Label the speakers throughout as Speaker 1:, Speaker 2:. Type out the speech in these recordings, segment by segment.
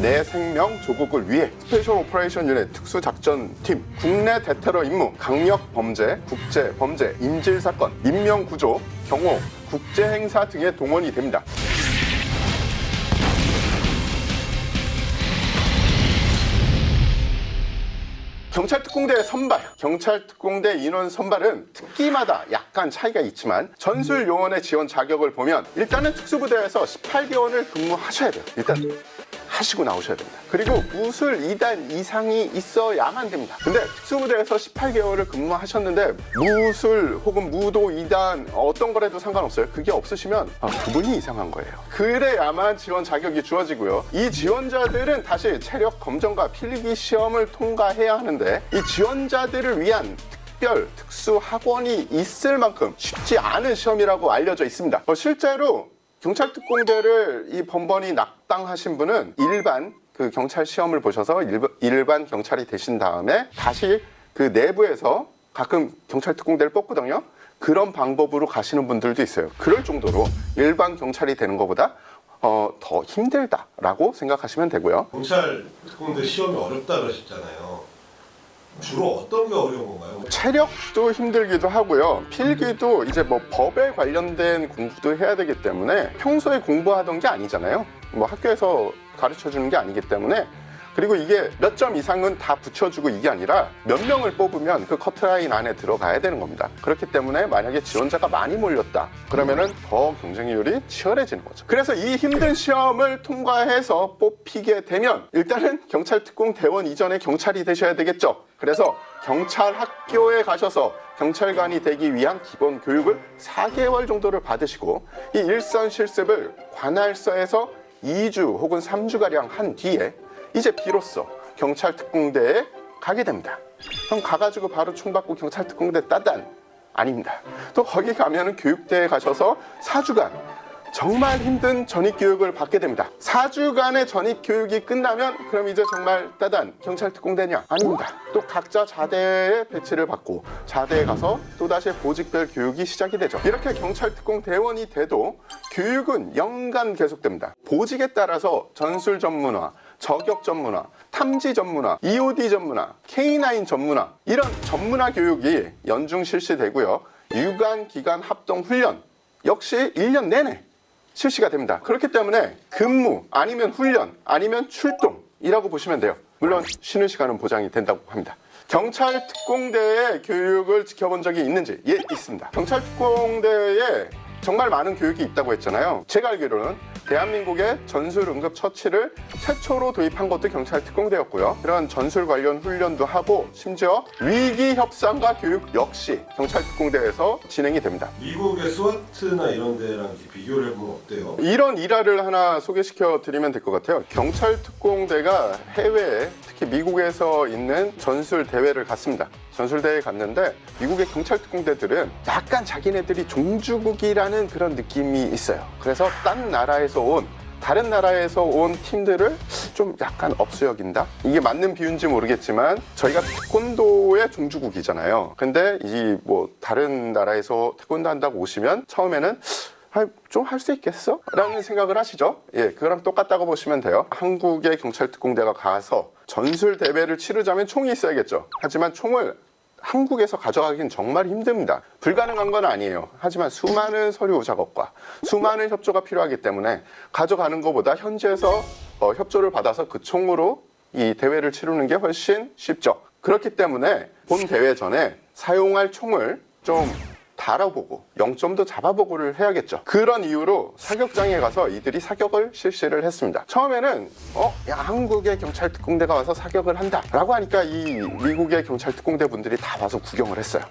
Speaker 1: 내 생명 조국을 위해 스페셜 오퍼레이션 유닛 특수작전팀, 국내 대테러 임무, 강력 범죄, 국제 범죄, 인질 사건, 인명 구조, 경호, 국제 행사 등에 동원이 됩니다. 경찰특공대의 선발, 경찰특공대 인원 선발은 특기마다 약간 차이가 있지만 전술 요원의 지원 자격을 보면 일단은 특수부대에서 18개월을 근무하셔야 돼요. 일단 하시고 나오셔야 됩니다. 그리고 무술 2단 이상이 있어야만 됩니다. 근데 특수부대에서 18개월을 근무하셨는데 무술 혹은 무도 2단 어떤 거라도 상관없어요. 그게 없으시면 그분이 이상한 거예요. 그래야만 지원 자격이 주어지고요. 이 지원자들은 다시 체력 검정과 필기 시험을 통과해야 하는데 이 지원자들을 위한 특별 특수 학원이 있을 만큼 쉽지 않은 시험이라고 알려져 있습니다. 실제로 경찰특공대를 이 번번이 낙방하신 분은 일반 그 경찰 시험을 보셔서 일반 경찰이 되신 다음에 다시 그 내부에서 가끔 경찰특공대를 뽑거든요. 그런 방법으로 가시는 분들도 있어요. 그럴 정도로 일반 경찰이 되는 것보다 더 힘들다라고 생각하시면 되고요.
Speaker 2: 경찰특공대 시험이 어렵다 그러셨잖아요. 주로 어떤 게 어려운 건가요?
Speaker 1: 체력도 힘들기도 하고요. 필기도 이제 뭐 법에 관련된 공부도 해야 되기 때문에 평소에 공부하던 게 아니잖아요. 뭐 학교에서 가르쳐 주는 게 아니기 때문에, 그리고 이게 몇 점 이상은 다 붙여주고 이게 아니라 몇 명을 뽑으면 그 커트라인 안에 들어가야 되는 겁니다. 그렇기 때문에 만약에 지원자가 많이 몰렸다 그러면은 더 경쟁률이 치열해지는 거죠. 그래서 이 힘든 시험을 통과해서 뽑히게 되면 일단은 경찰특공 대원 이전에 경찰이 되셔야 되겠죠. 그래서 경찰 학교에 가셔서 경찰관이 되기 위한 기본 교육을 4개월 정도를 받으시고 이 일선 실습을 관할서에서 2주 혹은 3주가량 한 뒤에 이제 비로소 경찰특공대에 가게 됩니다. 그럼 가가지고 바로 총 받고 경찰특공대 따단? 아닙니다. 또 거기 가면은 교육대에 가셔서 4주간 정말 힘든 전입교육을 받게 됩니다. 4주간의 전입교육이 끝나면 그럼 이제 정말 따단 경찰특공대냐? 아닙니다. 또 각자 자대에 배치를 받고 자대에 가서 또다시 보직별 교육이 시작이 되죠. 이렇게 경찰특공대원이 돼도 교육은 연간 계속됩니다. 보직에 따라서 전술 전문화, 저격 전문화, 탐지 전문화, EOD 전문화, K9 전문화, 이런 전문화 교육이 연중 실시되고요. 유관 기간 합동 훈련 역시 1년 내내 실시가 됩니다. 그렇기 때문에 근무 아니면 훈련 아니면 출동이라고 보시면 돼요. 물론 쉬는 시간은 보장이 된다고 합니다. 경찰특공대의 교육을 지켜본 적이 있는지? 예, 있습니다. 경찰특공대에 정말 많은 교육이 있다고 했잖아요. 제가 알기로는 대한민국의 전술 응급 처치를 최초로 도입한 것도 경찰특공대였고요. 이런 전술 관련 훈련도 하고 심지어 위기 협상과 교육 역시 경찰특공대에서 진행이 됩니다.
Speaker 2: 미국의 스와트나 이런 데랑 비교를 해보면 어때요?
Speaker 1: 이런 일화를 하나 소개시켜 드리면 될 것 같아요. 경찰특공대가 해외에 특히 미국에서 있는 전술 대회를 갔습니다. 전술대회에 갔는데 미국의 경찰특공대들은 약간 자기네들이 종주국이라는 그런 느낌이 있어요. 그래서 다른 나라에서 온 팀들을 좀 약간 업수여긴다? 이게 맞는 비유인지 모르겠지만 저희가 태권도의 종주국이잖아요. 근데 이 뭐 다른 나라에서 태권도 한다고 오시면 처음에는 좀 할 수 있겠어? 라는 생각을 하시죠. 예, 그거랑 똑같다고 보시면 돼요. 한국의 경찰특공대가 가서 전술 대회를 치르자면 총이 있어야겠죠. 하지만 총을 한국에서 가져가긴 정말 힘듭니다. 불가능한 건 아니에요. 하지만 수많은 서류 작업과 수많은 협조가 필요하기 때문에 가져가는 것보다 현지에서 협조를 받아서 그 총으로 이 대회를 치르는 게 훨씬 쉽죠. 그렇기 때문에 본 대회 전에 사용할 총을 좀 달아보고 0점도 잡아보고를 해야겠죠. 그런 이유로 사격장에 가서 이들이 사격을 실시를 했습니다. 처음에는 야, 한국의 경찰특공대가 와서 사격을 한다 라고 하니까 이 미국의 경찰특공대 분들이 다 와서 구경을 했어요.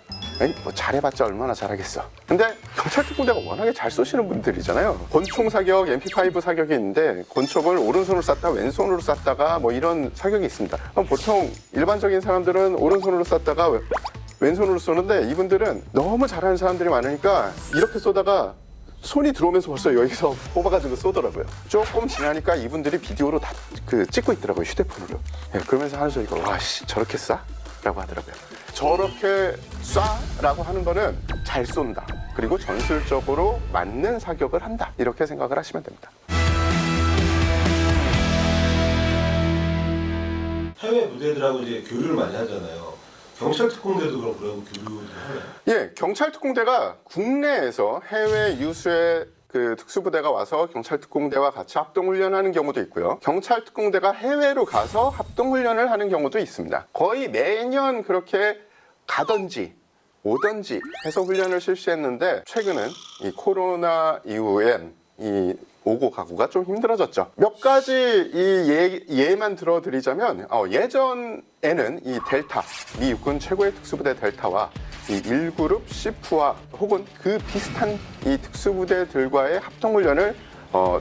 Speaker 1: 에이, 뭐 잘해봤자 얼마나 잘하겠어. 근데 경찰특공대가 워낙에 잘 쏘시는 분들이잖아요. 권총 사격, MP5 사격이 있는데 권총을 오른손으로 쐈다 왼손으로 쐈다가 뭐 이런 사격이 있습니다. 그럼 보통 일반적인 사람들은 오른손으로 쐈다가 왼손으로 쏘는데 이분들은 너무 잘하는 사람들이 많으니까 이렇게 쏘다가 손이 들어오면서 벌써 여기서 뽑아가지고 쏘더라고요. 조금 지나니까 이분들이 비디오로 다 찍고 있더라고요, 휴대폰으로. 예, 그러면서 하는 소리가 와, 씨, 저렇게 쏴? 라고 하더라고요. 저렇게 쏴? 라고 하는 거는 잘 쏜다. 그리고 전술적으로 맞는 사격을 한다. 이렇게 생각을 하시면 됩니다.
Speaker 2: 해외 부대들하고 이제 교류를 많이 하잖아요. 경찰 특공대도 그런 교류를 하나요?
Speaker 1: 예, 경찰 특공대가 국내에서 해외 유수의 그 특수부대가 와서 경찰 특공대와 같이 합동훈련하는 경우도 있고요. 경찰 특공대가 해외로 가서 합동훈련을 하는 경우도 있습니다. 거의 매년 그렇게 가든지 오든지 해서 훈련을 실시했는데 최근은 이 코로나 이후엔 이 오고 가고가 좀 힘들어졌죠. 몇 가지 이 예만 들어드리자면 예전에는 이 델타, 미 육군 최고의 특수부대 델타와 이 1그룹 시프와 혹은 그 비슷한 이 특수부대들과의 합동훈련을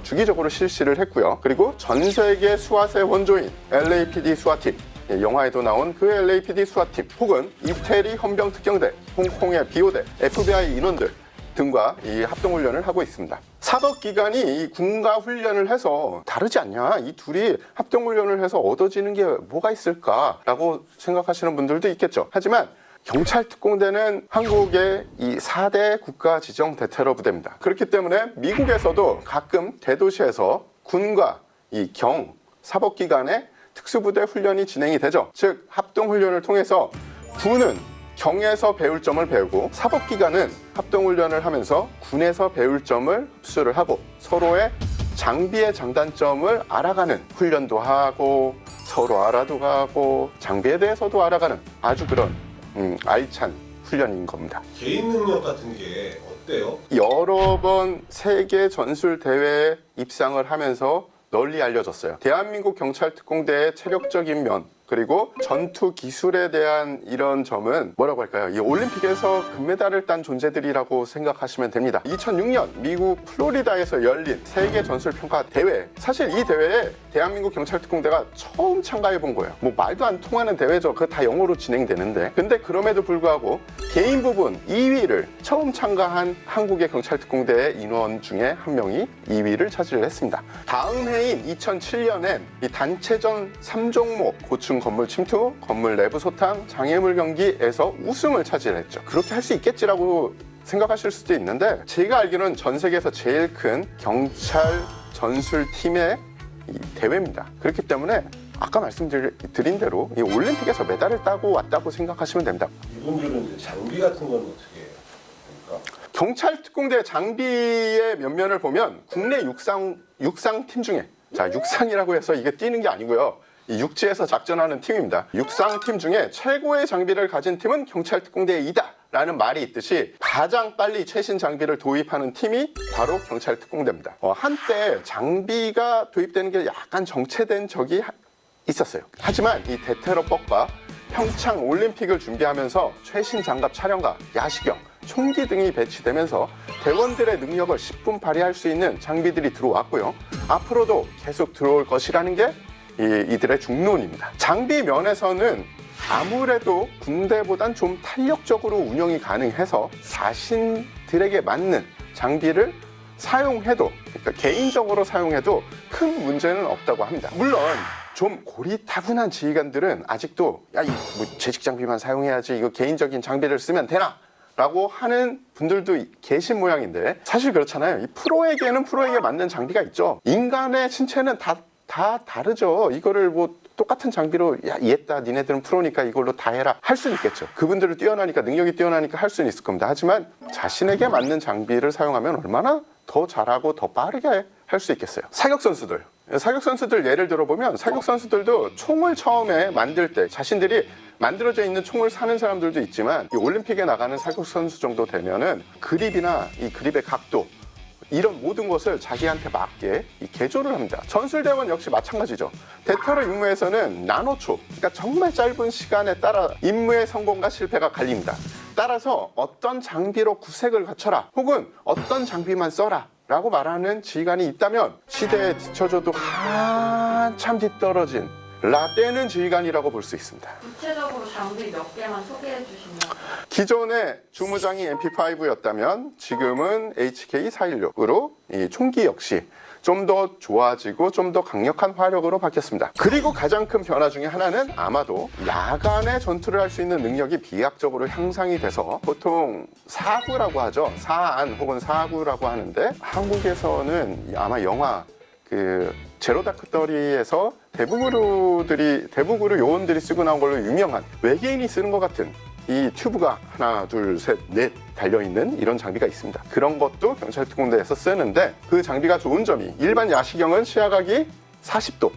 Speaker 1: 주기적으로 실시를 했고요. 그리고 전 세계 수화세 원조인 LAPD 수화팀, 영화에도 나온 그 LAPD 수화팀 혹은 이태리 헌병특경대, 홍콩의 비오대, FBI 인원들 등과 이 합동훈련을 하고 있습니다. 사법기관이 이 군과 훈련을 해서 다르지 않냐, 이 둘이 합동훈련을 해서 얻어지는 게 뭐가 있을까라고 생각하시는 분들도 있겠죠. 하지만 경찰특공대는 한국의 이 4대 국가지정 대테러 부대입니다. 그렇기 때문에 미국에서도 가끔 대도시에서 군과 이 사법기관의 특수부대 훈련이 진행이 되죠. 즉 합동훈련을 통해서 군은 경에서 배울 점을 배우고 사법기관은 합동훈련을 하면서 군에서 배울 점을 흡수를 하고 서로의 장비의 장단점을 알아가는 훈련도 하고 서로 알아도 가고 장비에 대해서도 알아가는 아주 그런 알찬 훈련인 겁니다.
Speaker 2: 개인 능력 같은 게 어때요?
Speaker 1: 여러 번 세계 전술 대회에 입상을 하면서 널리 알려졌어요. 대한민국 경찰특공대의 체력적인 면 그리고 전투 기술에 대한 이런 점은 뭐라고 할까요? 이 올림픽에서 금메달을 딴 존재들이라고 생각하시면 됩니다. 2006년 미국 플로리다에서 열린 세계 전술평가 대회, 사실 이 대회에 대한민국 경찰특공대가 처음 참가해 본 거예요. 뭐 말도 안 통하는 대회죠. 그거 다 영어로 진행되는데, 근데 그럼에도 불구하고 개인 부분 2위를 처음 참가한 한국의 경찰특공대의 인원 중에 한 명이 2위를 차지를 했습니다. 다음 해인 2007년엔 이 단체전 3종목 고층 건물 침투, 건물 내부 소탕, 장애물 경기에서 우승을 차지했죠. 그렇게 할 수 있겠지라고 생각하실 수도 있는데, 제가 알기로는 전 세계에서 제일 큰 경찰 전술팀의 이 대회입니다. 그렇기 때문에 아까 말씀드린 대로 이 올림픽에서 메달을 따고 왔다고 생각하시면 됩니다.
Speaker 2: 이분들은 이제 장비 같은 건 어떻게 해요? 그러니까?
Speaker 1: 경찰특공대 장비의 면면을 보면 국내 육상팀 중에, 자, 육상이라고 해서 이게 뛰는 게 아니고요. 이 육지에서 작전하는 팀입니다. 육상팀 중에 최고의 장비를 가진 팀은 경찰특공대이다 라는 말이 있듯이 가장 빨리 최신 장비를 도입하는 팀이 바로 경찰특공대입니다. 한때 장비가 도입되는 게 약간 정체된 적이 있었어요. 하지만 이 대테러법과 평창 올림픽을 준비하면서 최신 장갑 촬영과 야시경, 총기 등이 배치되면서 대원들의 능력을 10분 발휘할 수 있는 장비들이 들어왔고요. 앞으로도 계속 들어올 것이라는 게 이들의 중론입니다. 장비 면에서는 아무래도 군대보단 좀 탄력적으로 운영이 가능해서 자신들에게 맞는 장비를 사용해도, 그러니까 개인적으로 사용해도 큰 문제는 없다고 합니다. 물론 좀 고리타분한 지휘관들은 아직도 뭐 제식 장비만 사용해야지, 이거 개인적인 장비를 쓰면 되나? 라고 하는 분들도 계신 모양인데, 사실 그렇잖아요. 이 프로에게는 프로에게 맞는 장비가 있죠. 인간의 신체는 다 다르죠. 이거를 뭐 똑같은 장비로 이했다, 니네들은 프로니까 이걸로 다 해라 할 수는 있겠죠. 그분들은 뛰어나니까, 능력이 뛰어나니까 할 수는 있을 겁니다. 하지만 자신에게 맞는 장비를 사용하면 얼마나 더 잘하고 더 빠르게 할 수 있겠어요. 사격선수들 예를 들어보면, 사격선수들도 총을 처음에 만들 때 자신들이 만들어져 있는 총을 사는 사람들도 있지만, 이 올림픽에 나가는 사격선수 정도 되면은 그립이나 이 그립의 각도, 이런 모든 것을 자기한테 맞게 개조를 합니다. 전술대원 역시 마찬가지죠. 대테러 임무에서는 나노초, 그러니까 정말 짧은 시간에 따라 임무의 성공과 실패가 갈립니다. 따라서 어떤 장비로 구색을 갖춰라, 혹은 어떤 장비만 써라 라고 말하는 지휘관이 있다면 시대에 뒤처져도 한참 뒤떨어진 라떼는 지휘관이라고 볼 수 있습니다.
Speaker 3: 구체적으로 장비 몇 개만 소개해 주시면.
Speaker 1: 기존의 주무장이 MP5였다면 지금은 HK416으로 이 총기 역시 좀 더 좋아지고 좀 더 강력한 화력으로 바뀌었습니다. 그리고 가장 큰 변화 중에 하나는 아마도 야간에 전투를 할 수 있는 능력이 비약적으로 향상이 돼서 보통 사구라고 하죠. 사안 혹은 사구라고 하는데, 한국에서는 아마 영화 그 제로다크더리에서 대부그루 요원들이 쓰고 나온 걸로 유명한 외계인이 쓰는 것 같은 이 튜브가 하나, 둘, 셋, 넷 달려있는 이런 장비가 있습니다. 그런 것도 경찰특공대에서 쓰는데 그 장비가 좋은 점이 일반 야시경은 시야각이 40도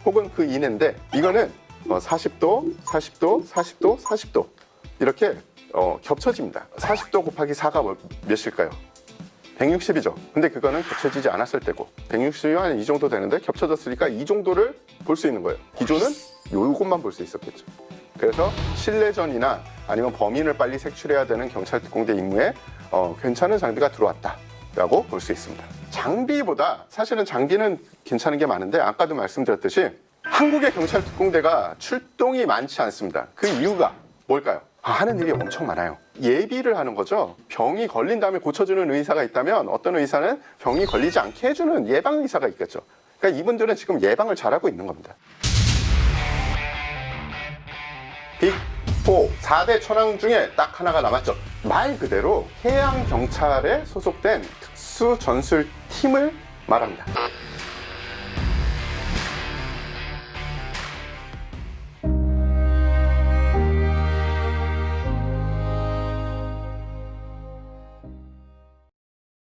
Speaker 1: 혹은 그 이내인데 이거는 40도, 40도, 40도, 40도 이렇게 겹쳐집니다. 40도 곱하기 4가 몇일까요? 160이죠. 근데 그거는 겹쳐지지 않았을 때고 160이면 한 이 정도 되는데 겹쳐졌으니까 이 정도를 볼 수 있는 거예요. 기존은 요것만 볼 수 있었겠죠. 그래서 실내전이나 아니면 범인을 빨리 색출해야 되는 경찰특공대 임무에 괜찮은 장비가 들어왔다라고 볼 수 있습니다. 장비보다 사실은 장비는 괜찮은 게 많은데 아까도 말씀드렸듯이 한국의 경찰특공대가 출동이 많지 않습니다. 그 이유가 뭘까요? 하는 일이 엄청 많아요. 예비를 하는 거죠. 병이 걸린 다음에 고쳐주는 의사가 있다면 어떤 의사는 병이 걸리지 않게 해주는 예방 의사가 있겠죠. 그러니까 이분들은 지금 예방을 잘하고 있는 겁니다. 빅4, 4대 천왕 중에 딱 하나가 남았죠. 말 그대로 해양경찰에 소속된 특수전술팀을 말합니다.